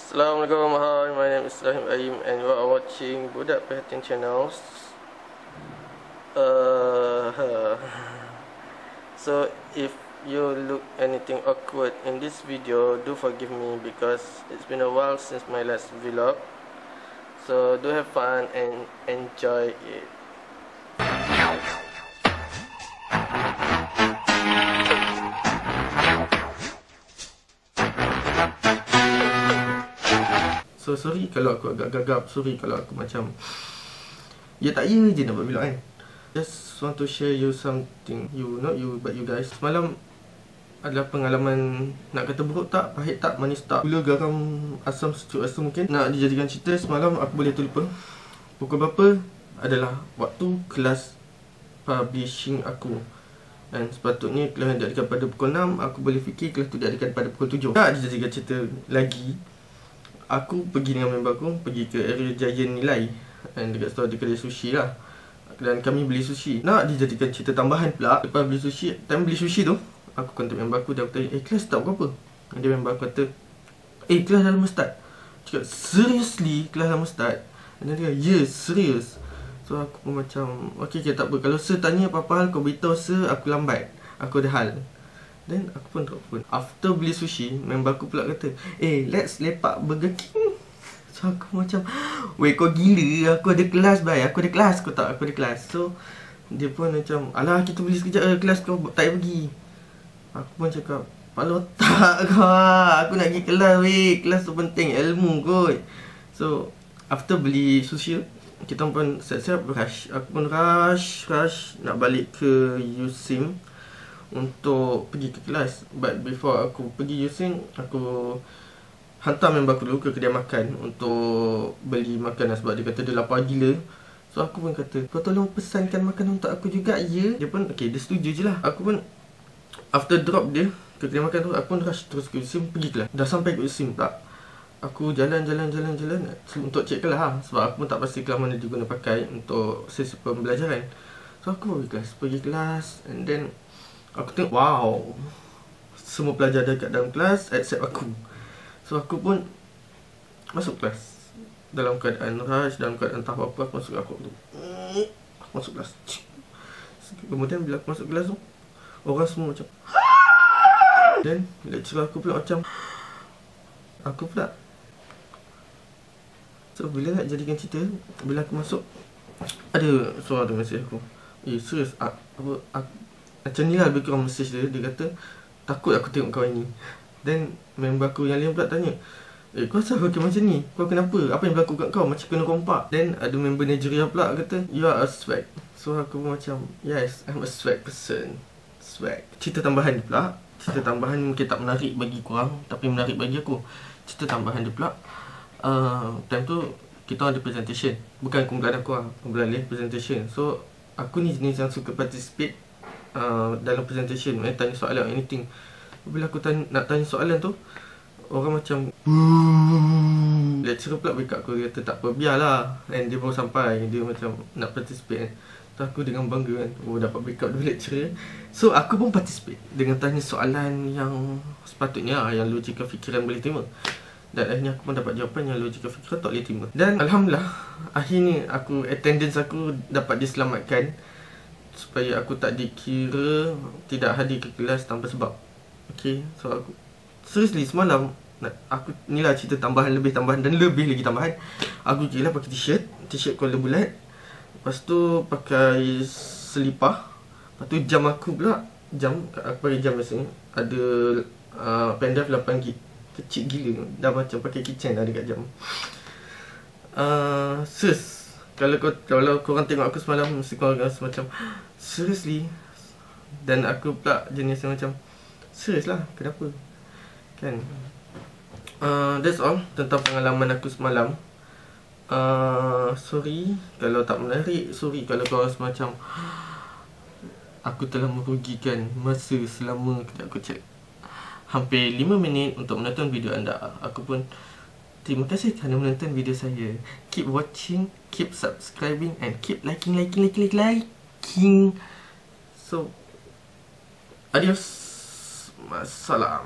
Assalamualaikum, hi, my name is Rahim Aim and you are watching Budak Perhatian Channel. So if you look anything awkward in this video, do forgive me because it's been a while since my last vlog. So do have fun and enjoy it. So sorry kalau aku agak gagap, sorry kalau aku macam ya tak ya je nak buat vlog kan. Just want to share you something, you, not you but you guys. Semalam adalah pengalaman, nak kata buruk tak, pahit tak, manis tak, gula, garam, asam, secuil rasa mungkin. Nak dijadikan cerita, semalam aku boleh terlupa. Pukul berapa adalah waktu kelas publishing aku. Dan sepatutnya kelas diadakan pada pukul 6, aku boleh fikir kelas tu diadakan pada pukul 7. Nak dijadikan cerita lagi, aku pergi dengan member aku, pergi ke area Giant Nilai, dan dekat situ ada kedai sushi lah. Dan kami beli sushi. Nak dijadikan cerita tambahan pula, lepas beli sushi, time beli sushi tu, aku kontak member aku, dia kata, kelas start pukul apa? Dia member aku kata, kelas dah lama start. Cakap, seriously kelas lama start? Dan dia kata, yes, serius. So aku pun macam, okay tak apa, kalau sir tanya apa-apa hal, kau beritahu sir aku lambat, aku ada hal. Dan aku pun drop phone. After beli sushi, member aku pula kata, let's lepak Burger King. So aku macam, weh kau gila, aku ada kelas bhai, aku ada kelas, kau tak, aku ada kelas. So dia pun macam, alah kita beli sekejap kelas kau tak payah pergi. Aku pun cakap, pala otak kau lah, aku nak pergi kelas weh, kelas tu penting, ilmu kot. So after beli sushi, kita pun siap-siap rush. Aku pun rush nak balik ke USIM untuk pergi ke kelas. But before aku pergi USIM, aku hantar member aku dulu ke kedai makan untuk beli makanan sebab dia kata dia lapar gila. So aku pun kata, kau tolong pesankan makanan untuk aku juga ya. Dia pun okay, dia setuju je lah. Aku pun after drop dia ke kedai makan tu, aku pun rush terus ke USIM pergi kelas. Dah sampai ke USIM tak, aku jalan untuk cek kelas lah. Sebab aku pun tak pasti kelas mana dia guna pakai untuk sesi pembelajaran. So aku pergi kelas and then aku tengok, wow, semua pelajar dekat dalam kelas except aku. So aku pun masuk kelas dalam keadaan rush, dalam keadaan tak apa-apa. Aku masuk kelas. Kemudian bila aku masuk kelas tu, orang semua macam dan lecturer aku pula macam aku pula. So bila nak jadikan cerita, bila aku masuk, ada suara tu mesej aku, serius macam ni lah lebih kurang mesej dia. Dia kata, takut aku tengok kau ni. Dan member aku yang lain pula tanya, kau asal kau macam ni? Kau kenapa? Apa yang berlaku kat kau? Macam kena rompak. Dan ada member Nigeria pula kata, you are a swag. So aku pun macam, yes, I'm a swag person. Swag. Cerita tambahan dia pula, cerita tambahan mungkin tak menarik bagi korang, tapi menarik bagi aku. Cerita tambahan dia pula, time tu kita ada presentation. Bukan kumpulan aku lah, kumpulan lain presentation. So aku ni jenis yang suka participate dalam presentation, tanya soalan anything. Bila aku nak tanya soalan tu, orang macam lecturer pula backup aku. Dia kata tak apa, biarlah. And dia baru sampai, dia macam nak participate. So aku dengan bangga kan, dapat backup dulu lecturer. So aku pun participate dengan tanya soalan yang sepatutnya, yang logika fikiran boleh terima. Dan akhirnya aku pun dapat jawapan yang logika fikiran tak boleh terima. Dan alhamdulillah, akhirnya attendance aku dapat diselamatkan, supaya aku tak dikira tidak hadir ke kelas tanpa sebab. Okay, so aku seriously semalam aku ni lah cerita tambahan, lebih tambahan dan lebih lagi tambahan. Aku kira pakai t-shirt collar bulat, lepas tu pakai selipar, lepas tu jam aku pula, aku pakai jam biasanya ada pendrive 8GB, kecil gila, dah macam pakai kitchen dah dekat jam. Sis, kalau korang tengok aku semalam, mesti korang rasa macam seriously. Dan aku pula jenis yang macam, serius lah, kenapa? Kan? That's all tentang pengalaman aku semalam. Sorry kalau tak menarik. Sorry kalau kau rasa macam aku telah merugikan masa selama, aku cek, hampir 5 minit untuk menonton video anda. Aku pun terima kasih kerana menonton video saya. Keep watching, keep subscribing and keep liking. So adios. Masalah.